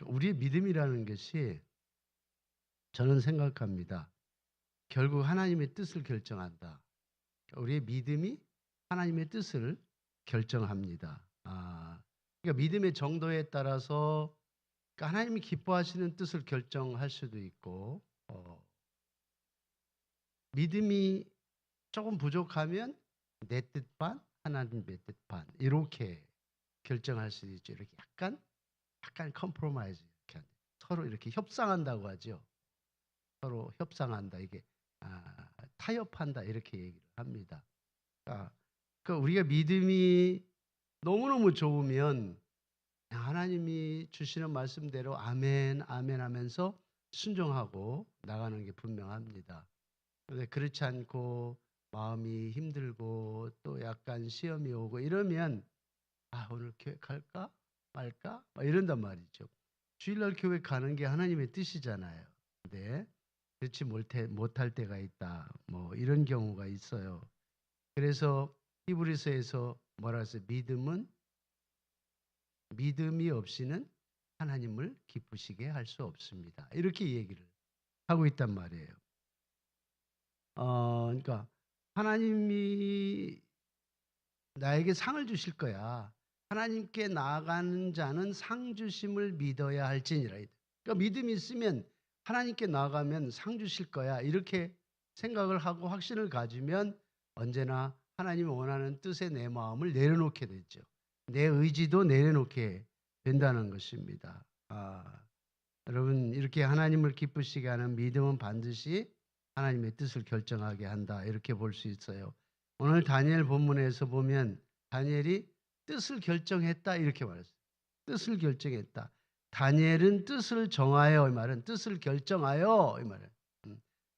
우리의 믿음이라는 것이 저는 생각합니다. 결국 하나님의 뜻을 결정한다. 우리의 믿음이 하나님의 뜻을 결정합니다. 그러니까 믿음의 정도에 따라서 그러니까 하나님이 기뻐하시는 뜻을 결정할 수도 있고, 믿음이 조금 부족하면 내 뜻 반, 하나님의 뜻 반, 이렇게 결정할 수도 있죠. 이렇게 약간 컴프로마이즈, 이렇게 서로 이렇게 협상한다고 하죠. 서로 협상한다. 이게 타협한다 이렇게 얘기를 합니다. 그러니까 우리가 믿음이 너무너무 좋으면 하나님이 주시는 말씀대로 아멘 아멘 하면서 순종하고 나가는 게 분명합니다. 그런데 그렇지 않고 마음이 힘들고 또 약간 시험이 오고 이러면 오늘 교회 갈까 말까 막 이런단 말이죠. 주일날 교회 가는 게 하나님의 뜻이잖아요. 근데 그렇지 못할 때가 있다. 뭐 이런 경우가 있어요. 그래서 히브리서에서 뭐라 했어요? 믿음이 없이는 하나님을 기쁘시게 할 수 없습니다. 이렇게 얘기를 하고 있단 말이에요. 그러니까 하나님이 나에게 상을 주실 거야. 하나님께 나아가는 자는 상 주심을 믿어야 할지니라. 그러니까 믿음이 있으면 하나님께 나아가면 상 주실 거야. 이렇게 생각을 하고 확신을 가지면 언제나 하나님이 원하는 뜻에 내 마음을 내려놓게 되죠. 내 의지도 내려놓게 된다는 것입니다. 여러분 이렇게 하나님을 기쁘시게 하는 믿음은 반드시 하나님의 뜻을 결정하게 한다. 이렇게 볼 수 있어요. 오늘 다니엘 본문에서 보면 다니엘이 뜻을 결정했다 이렇게 말했어요. 뜻을 결정했다. 다니엘은 뜻을 정하여, 이 말은 뜻을 결정하여, 이 말은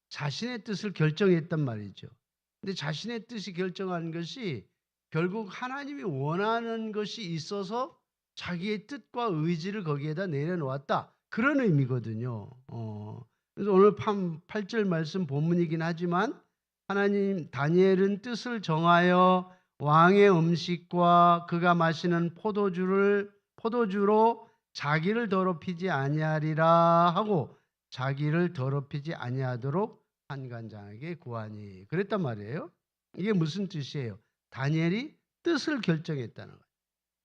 자신의 뜻을 결정했단 말이죠. 근데 자신의 뜻이 결정한 것이 결국 하나님이 원하는 것이 있어서 자기의 뜻과 의지를 거기에다 내려놓았다. 그런 의미거든요. 그래서 오늘 8절 말씀 본문이긴 하지만 하나님 다니엘은 뜻을 정하여 왕의 음식과 그가 마시는 포도주로 자기를 더럽히지 아니하리라 하고 자기를 더럽히지 아니하도록 한관장에게 구하니 그랬단 말이에요. 이게 무슨 뜻이에요? 다니엘이 뜻을 결정했다는 거예요.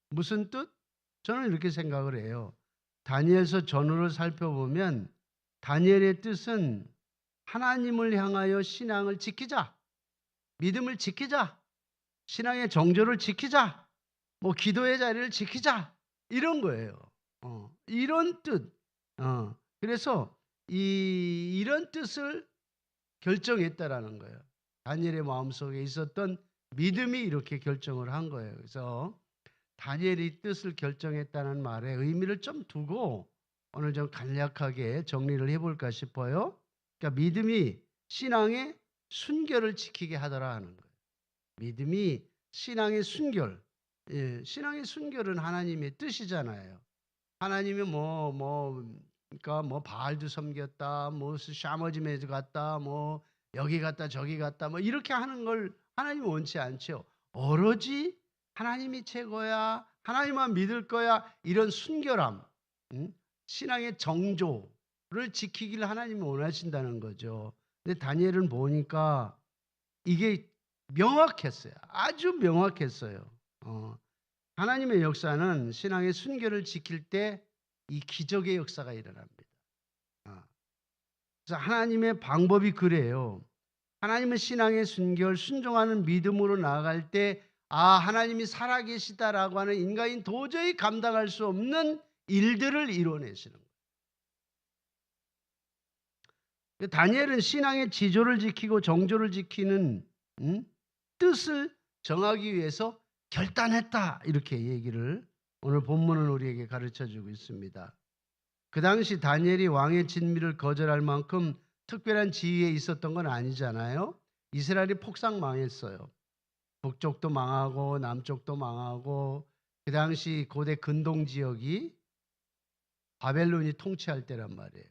무슨 뜻? 저는 이렇게 생각을 해요. 다니엘서 전후를 살펴보면 다니엘의 뜻은 하나님을 향하여 신앙을 지키자, 믿음을 지키자, 신앙의 정조를 지키자, 뭐 기도의 자리를 지키자 이런 거예요. 이런 뜻. 그래서 이런 뜻을 결정했다라는 거예요. 다니엘의 마음속에 있었던 믿음이 이렇게 결정을 한 거예요. 그래서 다니엘이 뜻을 결정했다는 말에 의미를 좀 두고 오늘 좀 간략하게 정리를 해볼까 싶어요. 그러니까 믿음이 신앙의 순결을 지키게 하더라 하는 거예요. 믿음이 신앙의 순결. 신앙의 순결은 하나님의 뜻이잖아요. 하나님이 그러니까 뭐 바알도 섬겼다, 뭐 샤머짐에 갔다, 뭐 여기 갔다 저기 갔다, 뭐 이렇게 하는 걸 하나님이 원치 않죠. 오로지 하나님이 최고야, 하나님만 믿을 거야 이런 순결함, 신앙의 정조를 지키기를 하나님이 원하신다는 거죠. 근데 다니엘은 보니까 이게 명확했어요. 아주 명확했어요. 하나님의 역사는 신앙의 순결을 지킬 때 이 기적의 역사가 일어납니다. 그래서 하나님의 방법이 그래요. 하나님은 신앙의 순결, 순종하는 믿음으로 나아갈 때 하나님이 살아계시다라고 하는 인간이 도저히 감당할 수 없는 일들을 이뤄내시는 거예요. 다니엘은 신앙의 지조를 지키고 정조를 지키는 뜻을 정하기 위해서 결단했다. 이렇게 얘기를 오늘 본문은 우리에게 가르쳐주고 있습니다. 그 당시 다니엘이 왕의 진미를 거절할 만큼 특별한 지위에 있었던 건 아니잖아요. 이스라엘이 폭삭 망했어요. 북쪽도 망하고 남쪽도 망하고 그 당시 고대 근동 지역이 바벨론이 통치할 때란 말이에요.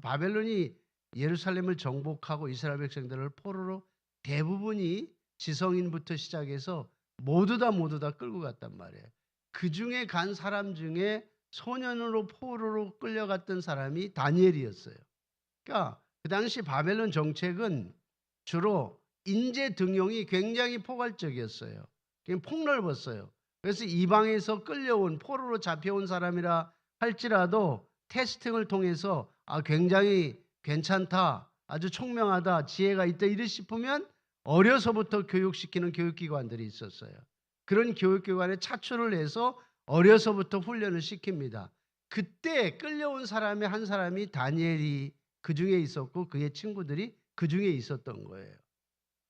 바벨론이 예루살렘을 정복하고 이스라엘 백성들을 포로로 대부분이 지성인부터 시작해서 모두 다 끌고 갔단 말이에요. 그 중에 간 사람 중에 소년으로 포로로 끌려갔던 사람이 다니엘이었어요. 그러니까 그 당시 바벨론 정책은 주로 인재 등용이 굉장히 포괄적이었어요. 폭넓었어요. 그래서 이방에서 끌려온 포로로 잡혀온 사람이라 할지라도 테스팅을 통해서 굉장히 괜찮다, 아주 총명하다, 지혜가 있다 이래 싶으면 어려서부터 교육시키는 교육기관들이 있었어요. 그런 교육기관에 차출을 해서 어려서부터 훈련을 시킵니다. 그때 끌려온 사람의 한 사람이 다니엘이 그 중에 있었고 그의 친구들이 그 중에 있었던 거예요.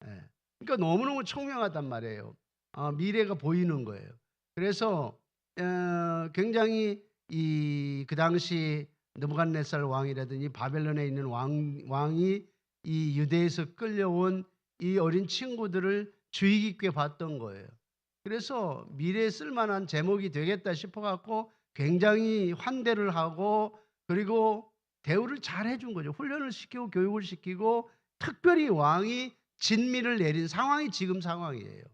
예. 그러니까 너무너무 총명하단 말이에요. 미래가 보이는 거예요. 그래서 굉장히 그 당시 느부갓네살 왕이라든지 바벨론에 있는 왕이 이 유대에서 끌려온 이 어린 친구들을 주의 깊게 봤던 거예요. 그래서 미래에 쓸만한 제목이 되겠다 싶어갖고 굉장히 환대를 하고 그리고 대우를 잘 해준 거죠. 훈련을 시키고 교육을 시키고 특별히 왕이 진미를 내린 상황이 지금 상황이에요.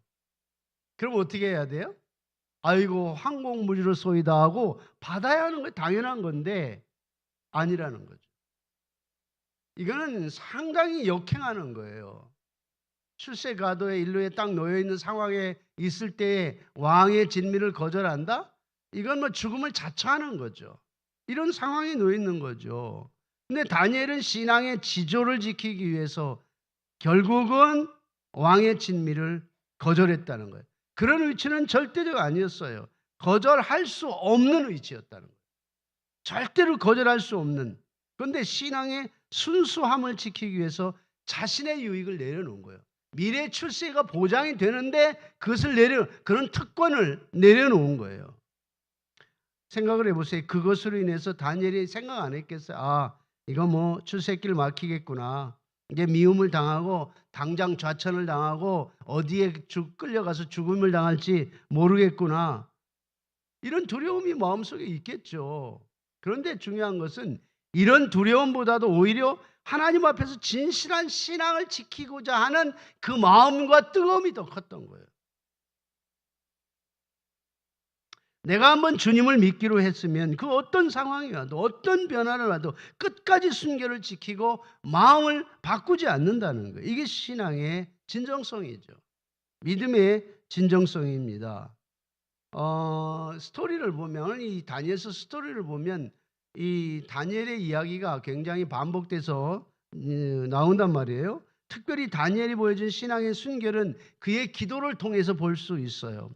그럼 어떻게 해야 돼요? 아이고 항공무지로소이다 하고 받아야 하는 거 당연한 건데 아니라는 거죠. 이거는 상당히 역행하는 거예요. 출세가도의 인류에 딱 놓여있는 상황에 있을 때 왕의 진미를 거절한다? 이건 뭐 죽음을 자처하는 거죠. 이런 상황에 놓여있는 거죠. 근데 다니엘은 신앙의 지조를 지키기 위해서 결국은 왕의 진미를 거절했다는 거예요. 그런 위치는 절대적 아니었어요. 거절할 수 없는 위치였다는 거예요. 절대로 거절할 수 없는. 그런데 신앙의 순수함을 지키기 위해서 자신의 유익을 내려놓은 거예요. 미래 출세가 보장이 되는데 그런 특권을 내려놓은 거예요. 생각을 해보세요. 그것으로 인해서 다니엘이 생각 안 했겠어요. 이거 뭐 출세길 막히겠구나. 이제 미움을 당하고 당장 좌천을 당하고 어디에 끌려가서 죽음을 당할지 모르겠구나. 이런 두려움이 마음속에 있겠죠. 그런데 중요한 것은 이런 두려움보다도 오히려 하나님 앞에서 진실한 신앙을 지키고자 하는 그 마음과 뜨거움이 더 컸던 거예요. 내가 한번 주님을 믿기로 했으면 그 어떤 상황이 와도 어떤 변화를 와도 끝까지 순결을 지키고 마음을 바꾸지 않는다는 거예요. 이게 신앙의 진정성이죠. 믿음의 진정성입니다. 스토리를 보면 이 다니엘서 스토리를 보면 이 다니엘의 이야기가 굉장히 반복돼서 나온단 말이에요. 특별히 다니엘이 보여준 신앙의 순결은 그의 기도를 통해서 볼 수 있어요.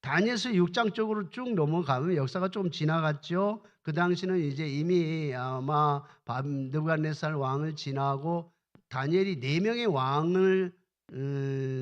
다니엘서 6장 쪽으로 쭉 넘어가면 역사가 좀 지나갔죠. 그 당시는 이제 이미 아마 느부갓네살 왕을 지나고 다니엘이 4명의 왕을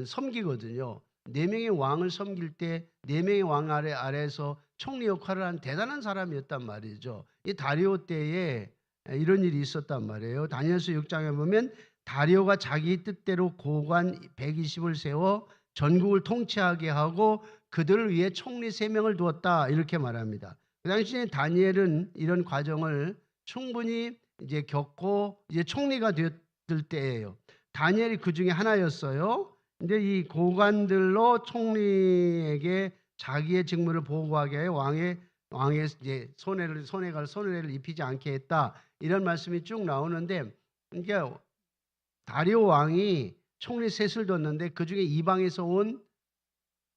섬기거든요. 4명의 왕을 섬길 때 4명의 왕 아래에서 총리 역할을 한 대단한 사람이었단 말이죠. 이 다리오 때에 이런 일이 있었단 말이에요. 다니엘서 6장에 보면 다리오가 자기 뜻대로 고관 120을 세워 전국을 통치하게 하고 그들을 위해 총리 3명을 두었다 이렇게 말합니다. 그 당시에 다니엘은 이런 과정을 충분히 이제 겪고 이제 총리가 되었을 때예요. 다니엘이 그 중에 하나였어요. 근데 이 고관들로 총리에게 자기의 직무를 보고하게 하여 왕의 이제 손해를 입히지 않게 했다. 이런 말씀이 쭉 나오는데, 그러니까 다리오 왕이 총리 셋을 뒀는데 그 중에 이방에서 온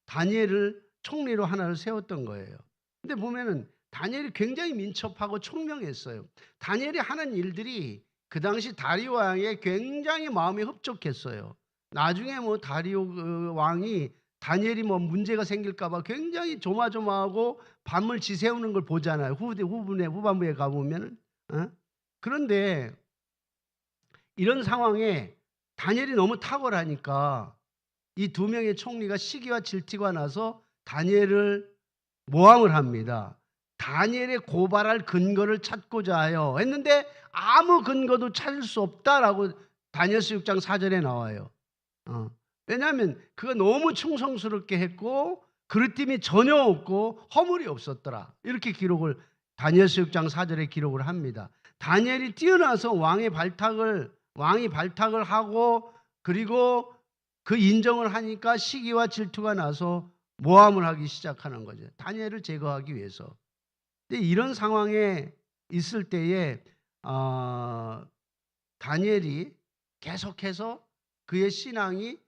다니엘을 총리로 하나를 세웠던 거예요. 근데 보면은 다니엘이 굉장히 민첩하고 총명했어요. 다니엘이 하는 일들이 그 당시 다리오 왕에 굉장히 마음이 흡족했어요. 나중에 뭐 다리오 왕이 다니엘이 뭐 문제가 생길까봐 굉장히 조마조마하고 밤을 지새우는 걸 보잖아요. 후반부에 가보면은. 그런데 이런 상황에 다니엘이 너무 탁월하니까 이 2명의 총리가 시기와 질투가 나서 다니엘을 모함을 합니다. 다니엘의 고발할 근거를 찾고자 하여 했는데 아무 근거도 찾을 수 없다라고 다니엘서 6장 4절에 나와요. 왜냐하면 그가 너무 충성스럽게 했고 그릇됨이 전혀 없고 허물이 없었더라. 이렇게 기록을 다니엘서 6장 4절에 기록을 합니다. 다니엘이 뛰어나서 왕이 발탁을 하고 그리고 그 인정을 하니까 시기와 질투가 나서 모함을 하기 시작하는 거죠. 다니엘을 제거하기 위해서. 근데 이런 상황에 있을 때에 다니엘이 계속해서 그의 신앙이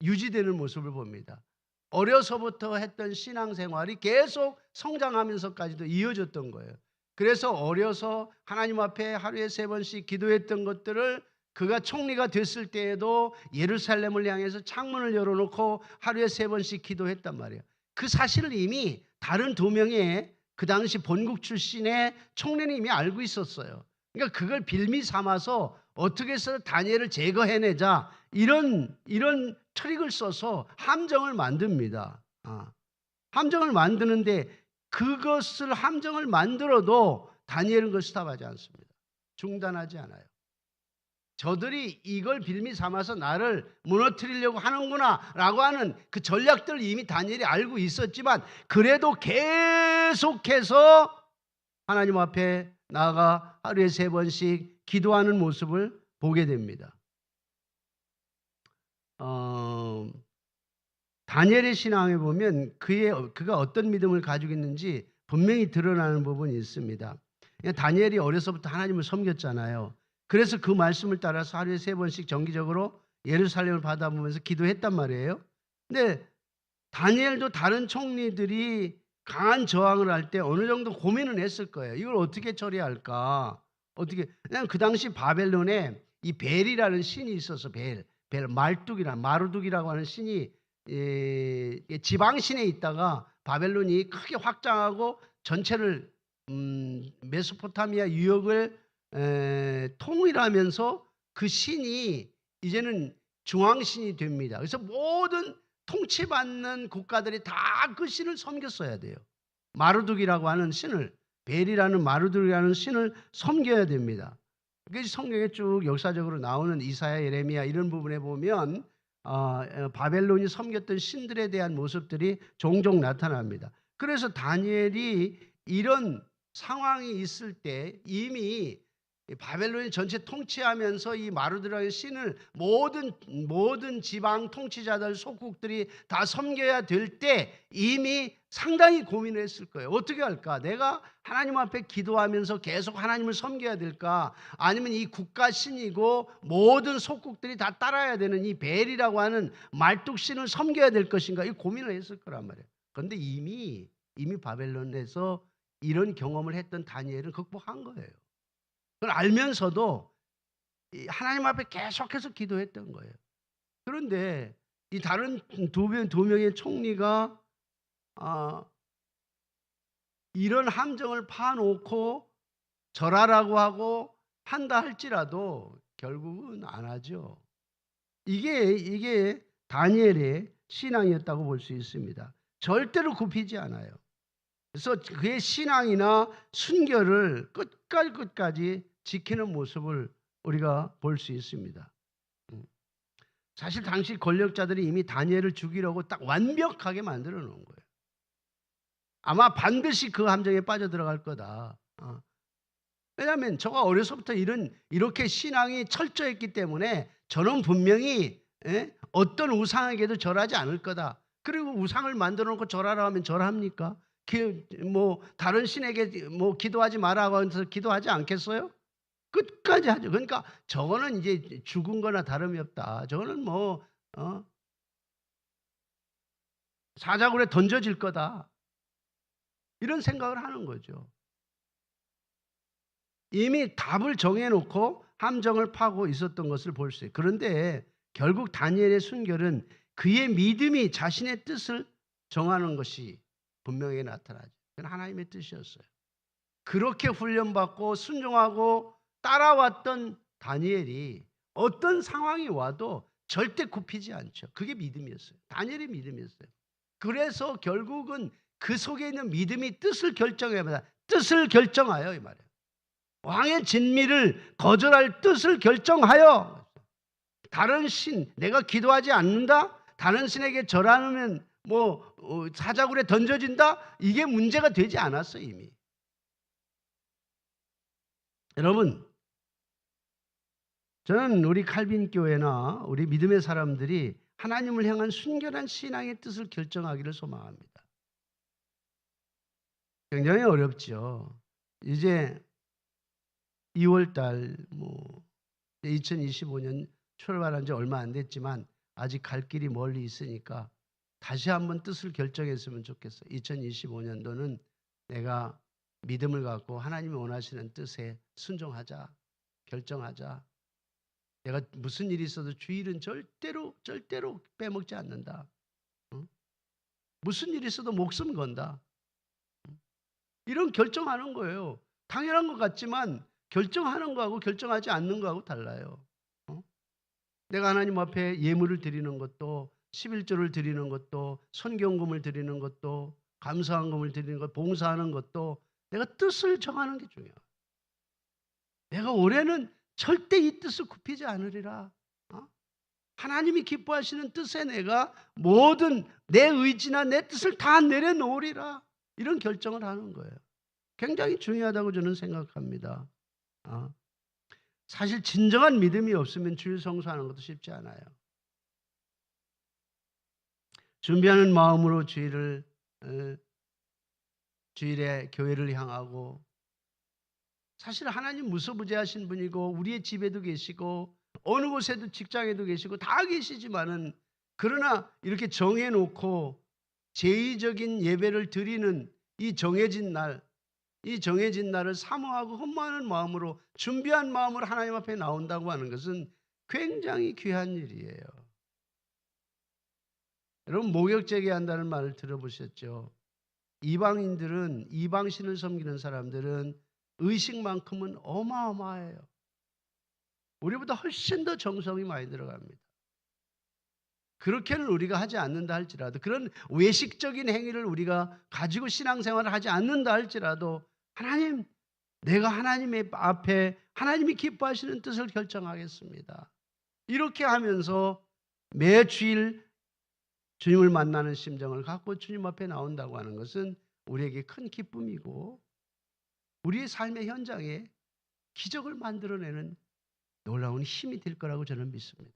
유지되는 모습을 봅니다. 어려서부터 했던 신앙생활이 계속 성장하면서까지도 이어졌던 거예요. 그래서 어려서 하나님 앞에 하루에 3번씩 기도했던 것들을 그가 총리가 됐을 때에도 예루살렘을 향해서 창문을 열어놓고 하루에 3번씩 기도했단 말이에요. 그 사실을 이미 다른 2명의 그 당시 본국 출신의 총리는 이미 알고 있었어요. 그러니까 그걸 빌미 삼아서 어떻게 해서 다니엘을 제거해내자 이런 트릭을 써서 함정을 만듭니다. 함정을 만드는데 그것을 함정을 만들어도 다니엘은 그걸 스탑하지 않습니다. 중단하지 않아요. 저들이 이걸 빌미 삼아서 나를 무너뜨리려고 하는구나 라고 하는 그 전략들을 이미 다니엘이 알고 있었지만 그래도 계속해서 하나님 앞에 나아가 하루에 3번씩 기도하는 모습을 보게 됩니다. 다니엘의 신앙에 보면 그가 어떤 믿음을 가지고 있는지 분명히 드러나는 부분이 있습니다. 다니엘이 어려서부터 하나님을 섬겼잖아요. 그래서 그 말씀을 따라서 하루에 3번씩 정기적으로 예루살렘을 바라보면서 기도했단 말이에요. 근데 다니엘도 다른 총리들이 강한 저항을 할 때 어느 정도 고민은 했을 거예요. 이걸 어떻게 처리할까? 그냥 그 당시 바벨론에 이 벨이라는 신이 있어서 벨 마루둑이라고 하는 신이 지방신에 있다가 바벨론이 크게 확장하고 전체를 메소포타미아 유역을 통일하면서 그 신이 이제는 중앙신이 됩니다. 그래서 모든 통치받는 국가들이 다 그 신을 섬겼어야 돼요. 마루둑이라고 하는 신을, 벨이라는 마루둑이라는 신을 섬겨야 됩니다. 그게 성경에 쭉 역사적으로 나오는 이사야, 예레미야 이런 부분에 보면 바벨론이 섬겼던 신들에 대한 모습들이 종종 나타납니다. 그래서 다니엘이 이런 상황이 있을 때 이미 바벨론이 전체 통치하면서 이 마루드라는 신을 모든 지방 통치자들 속국들이 다 섬겨야 될 때 이미 상당히 고민을 했을 거예요. 어떻게 할까? 내가 하나님 앞에 기도하면서 계속 하나님을 섬겨야 될까? 아니면 이 국가 신이고 모든 속국들이 다 따라야 되는 이 벨이라고 하는 말뚝신을 섬겨야 될 것인가? 이 고민을 했을 거란 말이에요. 그런데 이미 바벨론에서 이런 경험을 했던 다니엘은 극복한 거예요. 그걸 알면서도 하나님 앞에 계속해서 기도했던 거예요. 그런데 이 다른 두 명의 총리가 이런 함정을 파놓고 절하라고 하고 한다 할지라도 결국은 안 하죠. 이게 다니엘의 신앙이었다고 볼 수 있습니다. 절대로 굽히지 않아요. 그래서 그의 신앙이나 순결을 끝까지 지키는 모습을 우리가 볼 수 있습니다. 사실 당시 권력자들이 이미 다니엘을 죽이려고 딱 완벽하게 만들어 놓은 거예요. 아마 반드시 그 함정에 빠져들어갈 거다. 왜냐하면 저가 어려서부터 이렇게 신앙이 철저했기 때문에 저는 분명히 어떤 우상에게도 절하지 않을 거다. 그리고 우상을 만들어 놓고 절하라 하면 절합니까? 다른 신에게 기도하지 마라고 해서 기도하지 않겠어요? 끝까지 하죠. 그러니까 저거는 이제 죽은 거나 다름이 없다. 저거는 사자굴에 던져질 거다. 이런 생각을 하는 거죠. 이미 답을 정해놓고 함정을 파고 있었던 것을 볼 수 있어요. 그런데 결국 다니엘의 순결은 그의 믿음이 자신의 뜻을 정하는 것이 분명히 나타나죠. 그건 하나님의 뜻이었어요. 그렇게 훈련받고 순종하고 따라왔던 다니엘이 어떤 상황이 와도 절대 굽히지 않죠. 그게 믿음이었어요. 다니엘의 믿음이었어요. 그래서 결국은 그 속에 있는 믿음이 뜻을 결정해야 합니다. 뜻을 결정하여 이 말이에요. 왕의 진미를 거절할 뜻을 결정하여 다른 신, 내가 기도하지 않는다? 다른 신에게 절하면 사자굴에 던져진다? 이게 문제가 되지 않았어요, 이미. 여러분, 저는 우리 칼빈 교회나 우리 믿음의 사람들이 하나님을 향한 순결한 신앙의 뜻을 결정하기를 소망합니다. 굉장히 어렵죠. 이제 2월 달 2025년 출발한 지 얼마 안 됐지만 아직 갈 길이 멀리 있으니까 다시 한번 뜻을 결정했으면 좋겠어요. 2025년도는 내가 믿음을 갖고 하나님이 원하시는 뜻에 순종하자. 결정하자. 내가 무슨 일이 있어도 주일은 절대로 빼먹지 않는다. 무슨 일이 있어도 목숨 건다. 이런 결정하는 거예요. 당연한 것 같지만 결정하는 거하고 결정하지 않는 거하고 달라요. 내가 하나님 앞에 예물을 드리는 것도 11조를 드리는 것도 선경금을 드리는 것도 감사한금을 드리는 것, 봉사하는 것도 내가 뜻을 정하는 게 중요해요. 내가 올해는 절대 이 뜻을 굽히지 않으리라. 하나님이 기뻐하시는 뜻에 내가 모든 내 의지나 내 뜻을 다 내려놓으리라. 이런 결정을 하는 거예요. 굉장히 중요하다고 저는 생각합니다. 사실 진정한 믿음이 없으면 주일 성수하는 것도 쉽지 않아요. 준비하는 마음으로 주일에 교회를 향하고, 사실 하나님 무소부재하신 분이고 우리의 집에도 계시고 어느 곳에도 직장에도 계시고 다 계시지만은, 그러나 이렇게 정해놓고 제의적인 예배를 드리는 이 정해진 날을 사모하고 헌모하는 마음으로, 준비한 마음으로 하나님 앞에 나온다고 하는 것은 굉장히 귀한 일이에요. 여러분, 목욕제기 한다는 말을 들어보셨죠? 이방인들은, 이방신을 섬기는 사람들은 의식만큼은 어마어마해요. 우리보다 훨씬 더 정성이 많이 들어갑니다. 그렇게는 우리가 하지 않는다 할지라도, 그런 외식적인 행위를 우리가 가지고 신앙생활을 하지 않는다 할지라도, 하나님, 내가 하나님의 앞에 하나님이 기뻐하시는 뜻을 결정하겠습니다. 이렇게 하면서 매 주일 주님을 만나는 심정을 갖고 주님 앞에 나온다고 하는 것은 우리에게 큰 기쁨이고 우리의 삶의 현장에 기적을 만들어내는 놀라운 힘이 될 거라고 저는 믿습니다.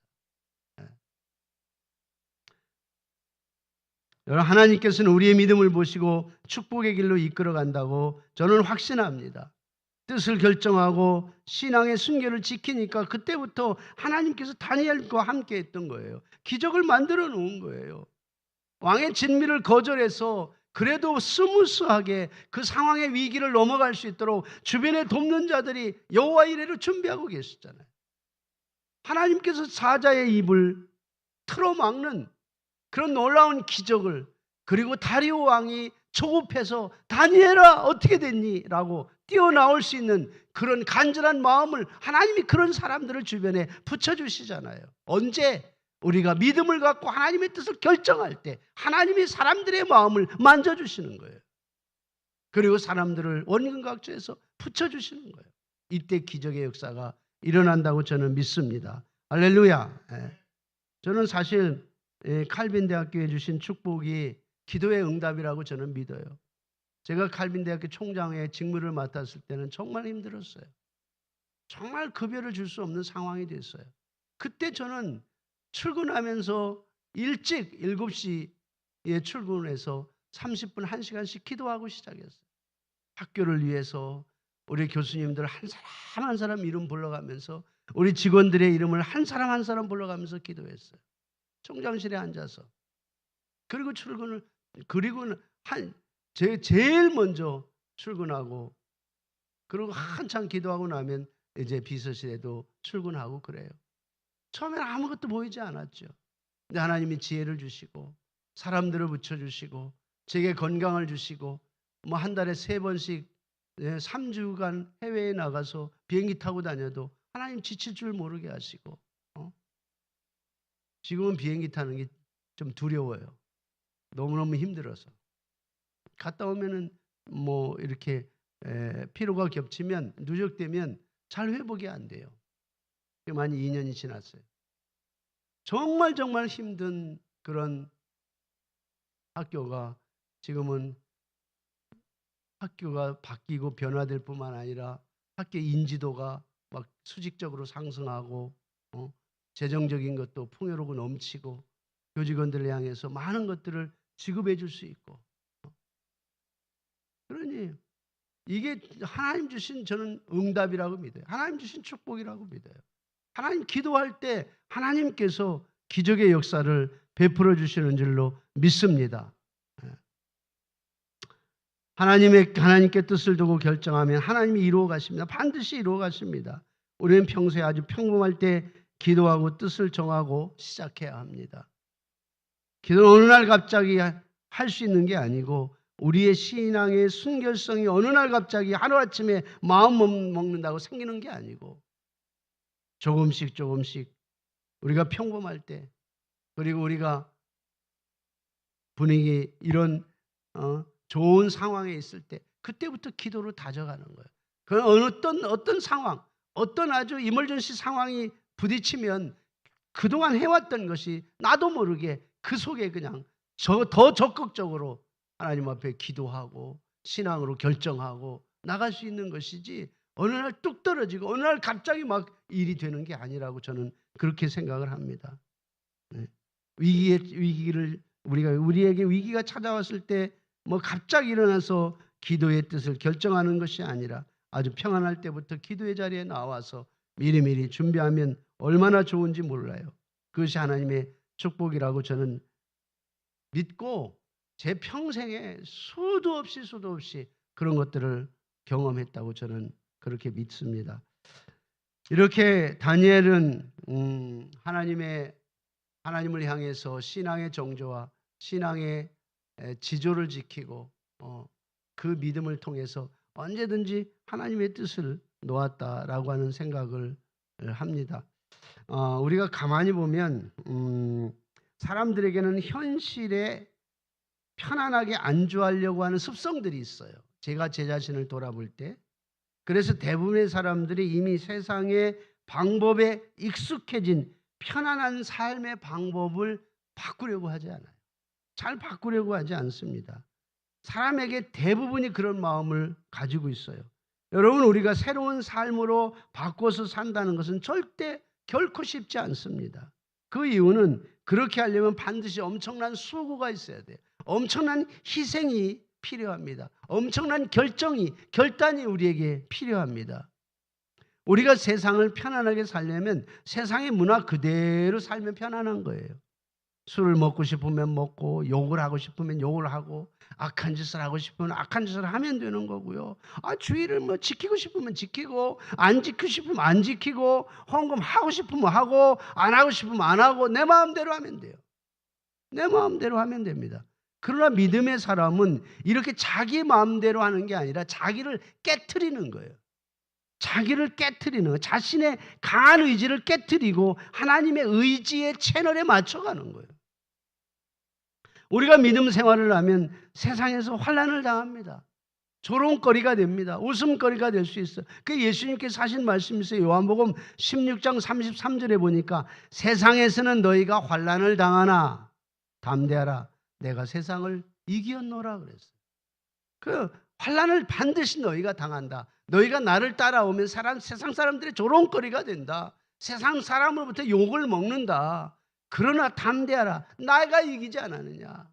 여러분, 하나님께서는 우리의 믿음을 보시고 축복의 길로 이끌어 간다고 저는 확신합니다. 뜻을 결정하고 신앙의 순결을 지키니까 그때부터 하나님께서 다니엘과 함께 했던 거예요. 기적을 만들어 놓은 거예요. 왕의 진미를 거절해서 그래도 스무스하게 그 상황의 위기를 넘어갈 수 있도록 주변에 돕는 자들이 여호와 이레를 준비하고 계셨잖아요. 하나님께서 사자의 입을 틀어막는 그런 놀라운 기적을, 그리고 다리오 왕이 조급해서 다니엘아 어떻게 됐니? 라고 뛰어나올 수 있는 그런 간절한 마음을 하나님이 그런 사람들을 주변에 붙여주시잖아요. 언제? 우리가 믿음을 갖고 하나님의 뜻을 결정할 때 하나님이 사람들의 마음을 만져주시는 거예요. 그리고 사람들을 원근각지에서 붙여주시는 거예요. 이때 기적의 역사가 일어난다고 저는 믿습니다. 할렐루야. 저는 사실 칼빈 대학교에 주신 축복이 기도의 응답이라고 저는 믿어요. 제가 칼빈 대학교 총장의 직무를 맡았을 때는 정말 힘들었어요. 정말 급여를 줄 수 없는 상황이 됐어요. 그때 저는 출근하면서 일찍 7시에 출근해서 30분, 1시간씩 기도하고 시작했어요. 학교를 위해서 우리 교수님들 한 사람 한 사람 이름 불러가면서, 우리 직원들의 이름을 한 사람 한 사람 불러가면서 기도했어요. 총장실에 앉아서. 그리고 제일 먼저 출근하고, 그리고 한참 기도하고 나면 이제 비서실에도 출근하고 그래요. 처음에는 아무것도 보이지 않았죠. 근데 하나님이 지혜를 주시고 사람들을 붙여주시고 제게 건강을 주시고, 한 달에 3번씩 3주간 해외에 나가서 비행기 타고 다녀도 하나님 지칠 줄 모르게 하시고, 지금은 비행기 타는 게 좀 두려워요. 너무너무 힘들어서. 갔다 오면은 이렇게 피로가 겹치면, 누적되면 잘 회복이 안 돼요. 많이 2년이 지났어요. 정말 힘든 그런 학교가 지금은 학교가 바뀌고 변화될 뿐만 아니라 학교 인지도가 막 수직적으로 상승하고, 재정적인 것도 풍요롭고 넘치고, 교직원들을 향해서 많은 것들을 지급해 줄 수 있고, 그러니 이게 하나님 주신 저는 응답이라고 믿어요. 하나님 주신 축복이라고 믿어요. 하나님 기도할 때 하나님께서 기적의 역사를 베풀어 주시는 줄로 믿습니다. 하나님께 뜻을 두고 결정하면 하나님이 이루어 가십니다. 반드시 이루어 가십니다. 우리는 평소에 아주 평범할 때 기도하고 뜻을 정하고 시작해야 합니다. 기도는 어느 날 갑자기 할 수 있는 게 아니고 우리의 신앙의 순결성이 어느 날 갑자기 하루아침에 마음 먹는다고 생기는 게 아니고 조금씩 우리가 평범할 때, 그리고 우리가 분위기 이런 좋은 상황에 있을 때 그때부터 기도로 다져가는 거예요. 그 어떤 상황, 어떤 아주 이멀전시 상황이 부딪히면 그동안 해왔던 것이 나도 모르게 그 속에 그냥 더 적극적으로 하나님 앞에 기도하고 신앙으로 결정하고 나갈 수 있는 것이지, 어느 날 뚝 떨어지고 어느 날 갑자기 막 일이 되는 게 아니라고 저는 그렇게 생각을 합니다. 우리에게 위기가 찾아왔을 때 뭐 갑자기 일어나서 기도의 뜻을 결정하는 것이 아니라 아주 평안할 때부터 기도의 자리에 나와서 미리미리 준비하면 얼마나 좋은지 몰라요. 그것이 하나님의 축복이라고 저는 믿고 제 평생에 수도 없이 그런 것들을 경험했다고 저는 그렇게 믿습니다. 이렇게 다니엘은 하나님을 향해서 신앙의 정조와 신앙의 지조를 지키고 그 믿음을 통해서 언제든지 하나님의 뜻을 놓았다라고 하는 생각을 합니다. 우리가 가만히 보면 사람들에게는 현실에 편안하게 안주하려고 하는 습성들이 있어요. 제가 제 자신을 돌아볼 때, 그래서 대부분의 사람들이 이미 세상의 방법에 익숙해진 편안한 삶의 방법을 바꾸려고 하지 않아요. 잘 바꾸려고 하지 않습니다. 사람에게 대부분이 그런 마음을 가지고 있어요. 여러분, 우리가 새로운 삶으로 바꿔서 산다는 것은 결코 쉽지 않습니다. 그 이유는 그렇게 하려면 반드시 엄청난 수고가 있어야 돼요. 엄청난 희생이 필요합니다. 엄청난 결단이 우리에게 필요합니다. 우리가 세상을 편안하게 살려면 세상의 문화 그대로 살면 편안한 거예요. 술을 먹고 싶으면 먹고, 욕을 하고 싶으면 욕을 하고, 악한 짓을 하고 싶으면 악한 짓을 하면 되는 거고요. 주의를 지키고 싶으면 지키고, 안 지키고 싶으면 안 지키고, 헌금 하고 싶으면 하고, 안 하고 싶으면 안 하고, 내 마음대로 하면 돼요. 내 마음대로 하면 됩니다. 그러나 믿음의 사람은 이렇게 자기 마음대로 하는 게 아니라 자기를 깨트리는 거예요. 자기를 깨트리는 거예요. 자신의 강한 의지를 깨트리고 하나님의 의지의 채널에 맞춰가는 거예요. 우리가 믿음 생활을 하면 세상에서 환난을 당합니다. 조롱거리가 됩니다. 웃음거리가 될 수 있어요. 그 예수님께서 하신 말씀이 있어요. 요한복음 16장 33절에 보니까 세상에서는 너희가 환난을 당하나 담대하라. 내가 세상을 이기었노라 그랬어요. 그 환난을 반드시 너희가 당한다. 너희가 나를 따라오면 세상 사람들의 조롱거리가 된다. 세상 사람으로부터 욕을 먹는다. 그러나 담대하라. 내가 이기지 않았느냐.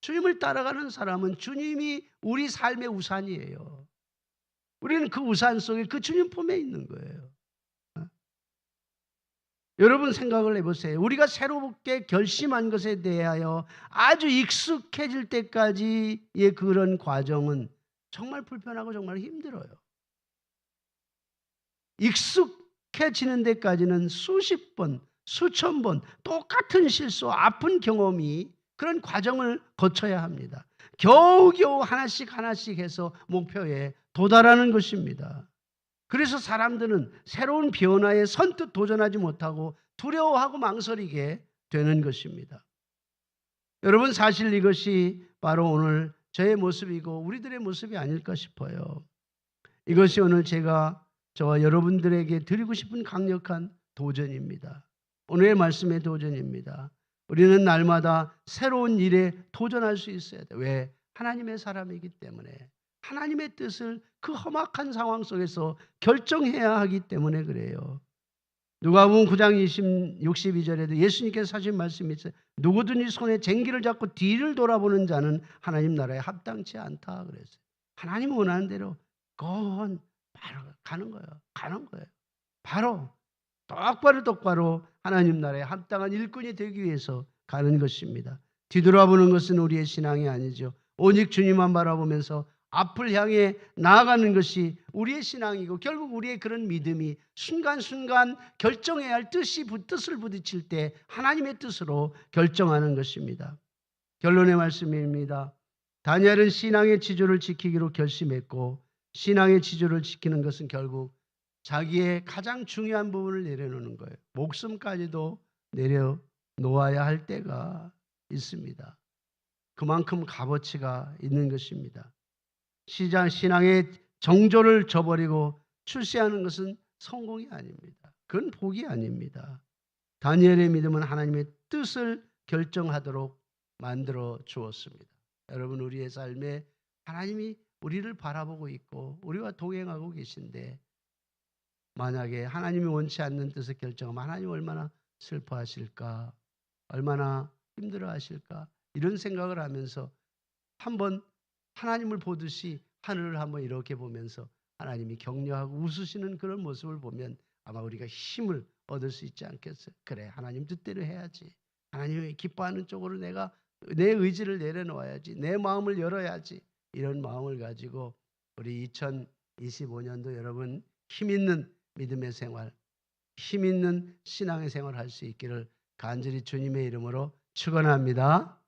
주님을 따라가는 사람은 주님이 우리 삶의 우산이에요. 우리는 그 우산 속에 그 주님 품에 있는 거예요. 여러분 생각을 해보세요. 우리가 새롭게 결심한 것에 대하여 아주 익숙해질 때까지의 그런 과정은 정말 불편하고 정말 힘들어요. 익숙해지는 데까지는 수십 번, 수천 번 똑같은 실수, 아픈 경험이 그런 과정을 거쳐야 합니다. 겨우겨우 하나씩 해서 목표에 도달하는 것입니다. 그래서 사람들은 새로운 변화에 선뜻 도전하지 못하고 두려워하고 망설이게 되는 것입니다. 여러분, 사실 이것이 바로 오늘 저의 모습이고 우리들의 모습이 아닐까 싶어요. 이것이 오늘 저와 여러분들에게 드리고 싶은 강력한 도전입니다. 오늘의 말씀의 도전입니다. 우리는 날마다 새로운 일에 도전할 수 있어야 돼요. 왜? 하나님의 사람이기 때문에. 하나님의 뜻을 그 험악한 상황 속에서 결정해야 하기 때문에 그래요. 누가복음 9장 62절에도 예수님께서 하신 말씀이 있어요. 누구든지 손에 쟁기를 잡고 뒤를 돌아보는 자는 하나님 나라에 합당치 않다 그랬어요. 하나님 원하는 대로 건 바로 가는 거예요. 가는 거예요. 바로 똑바로 하나님 나라에 합당한 일꾼이 되기 위해서 가는 것입니다. 뒤돌아보는 것은 우리의 신앙이 아니죠. 오직 주님만 바라보면서 앞을 향해 나아가는 것이 우리의 신앙이고, 결국 우리의 그런 믿음이 순간순간 결정해야 할 뜻을 부딪힐 때 하나님의 뜻으로 결정하는 것입니다. 결론의 말씀입니다. 다니엘은 신앙의 지조를 지키기로 결심했고, 신앙의 지조를 지키는 것은 결국 자기의 가장 중요한 부분을 내려놓는 거예요. 목숨까지도 내려놓아야 할 때가 있습니다. 그만큼 값어치가 있는 것입니다. 신앙의 정조를 저버리고 출세하는 것은 성공이 아닙니다. 그건 복이 아닙니다. 다니엘의 믿음은 하나님의 뜻을 결정하도록 만들어 주었습니다. 여러분, 우리의 삶에 하나님이 우리를 바라보고 있고 우리와 동행하고 계신데, 만약에 하나님이 원치 않는 뜻을 결정하면 하나님 얼마나 슬퍼하실까, 얼마나 힘들어하실까, 이런 생각을 하면서 한번 하나님을 보듯이 하늘을 한번 이렇게 보면서 하나님이 격려하고 웃으시는 그런 모습을 보면 아마 우리가 힘을 얻을 수 있지 않겠어요? 그래, 하나님 뜻대로 해야지. 하나님이 기뻐하는 쪽으로 내가 내 의지를 내려놓아야지. 내 마음을 열어야지. 이런 마음을 가지고 우리 2025년도 여러분 힘 있는 믿음의 생활, 힘 있는 신앙의 생활을 할 수 있기를 간절히 주님의 이름으로 축원합니다.